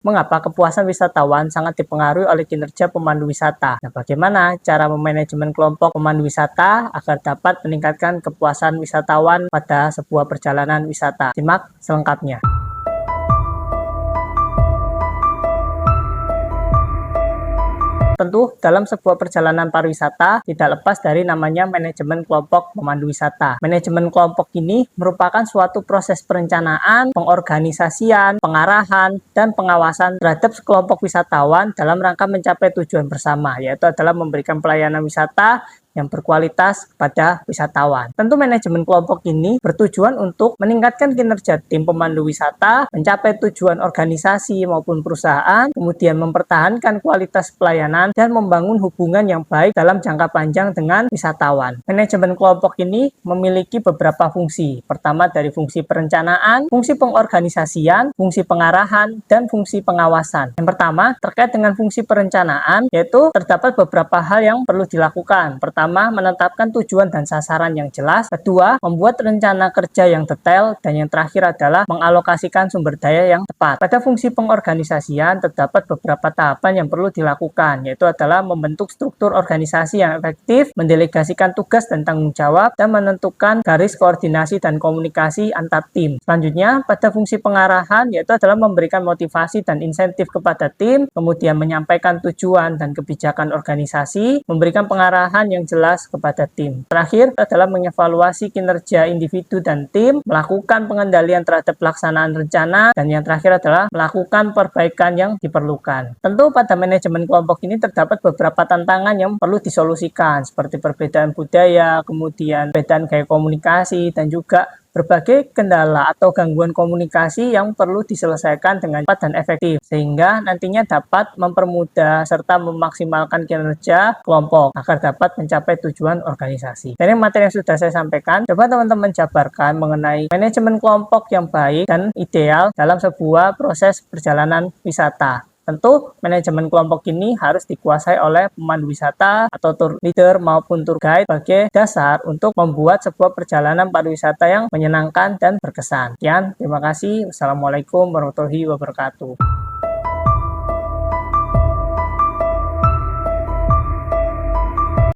Mengapa kepuasan wisatawan sangat dipengaruhi oleh kinerja pemandu wisata? Nah, bagaimana cara memanajemen kelompok pemandu wisata agar dapat meningkatkan kepuasan wisatawan pada sebuah perjalanan wisata? Simak selengkapnya. Tentu, dalam sebuah perjalanan pariwisata tidak lepas dari namanya manajemen kelompok pemandu wisata. Manajemen kelompok ini merupakan suatu proses perencanaan, pengorganisasian, pengarahan, dan pengawasan terhadap kelompok wisatawan dalam rangka mencapai tujuan bersama, yaitu adalah memberikan pelayanan wisata yang berkualitas pada wisatawan. Tentu manajemen kelompok ini bertujuan untuk meningkatkan kinerja tim pemandu wisata, mencapai tujuan organisasi maupun perusahaan, kemudian mempertahankan kualitas pelayanan, dan membangun hubungan yang baik dalam jangka panjang dengan wisatawan. Manajemen kelompok ini memiliki beberapa fungsi. Pertama dari fungsi perencanaan, fungsi pengorganisasian, fungsi pengarahan, dan fungsi pengawasan. Yang pertama, terkait dengan fungsi perencanaan, yaitu terdapat beberapa hal yang perlu dilakukan. Pertama, menetapkan tujuan dan sasaran yang jelas. Kedua, membuat rencana kerja yang detail. Dan yang terakhir adalah mengalokasikan sumber daya yang tepat. Pada fungsi pengorganisasian, terdapat beberapa tahapan yang perlu dilakukan, yaitu adalah membentuk struktur organisasi yang efektif, mendelegasikan tugas dan tanggung jawab, dan menentukan garis koordinasi dan komunikasi antar tim. Selanjutnya, pada fungsi pengarahan, yaitu adalah memberikan motivasi dan insentif kepada tim, kemudian menyampaikan tujuan dan kebijakan organisasi, memberikan pengarahan yang jelas kepada tim. Terakhir adalah mengevaluasi kinerja individu dan tim, melakukan pengendalian terhadap pelaksanaan rencana, dan yang terakhir adalah melakukan perbaikan yang diperlukan. Tentu pada manajemen kelompok ini terdapat beberapa tantangan yang perlu disolusikan, seperti perbedaan budaya, kemudian perbedaan gaya komunikasi, dan juga berbagai kendala atau gangguan komunikasi yang perlu diselesaikan dengan cepat dan efektif, sehingga nantinya dapat mempermudah serta memaksimalkan kinerja kelompok agar dapat mencapai tujuan organisasi. Dari materi yang sudah saya sampaikan, coba teman-teman jabarkan mengenai manajemen kelompok yang baik dan ideal dalam sebuah proses perjalanan wisata. Tentu, manajemen kelompok ini harus dikuasai oleh pemandu wisata atau tour leader maupun tour guide sebagai dasar untuk membuat sebuah perjalanan pariwisata yang menyenangkan dan berkesan. Sekian, terima kasih. Wassalamualaikum warahmatullahi wabarakatuh.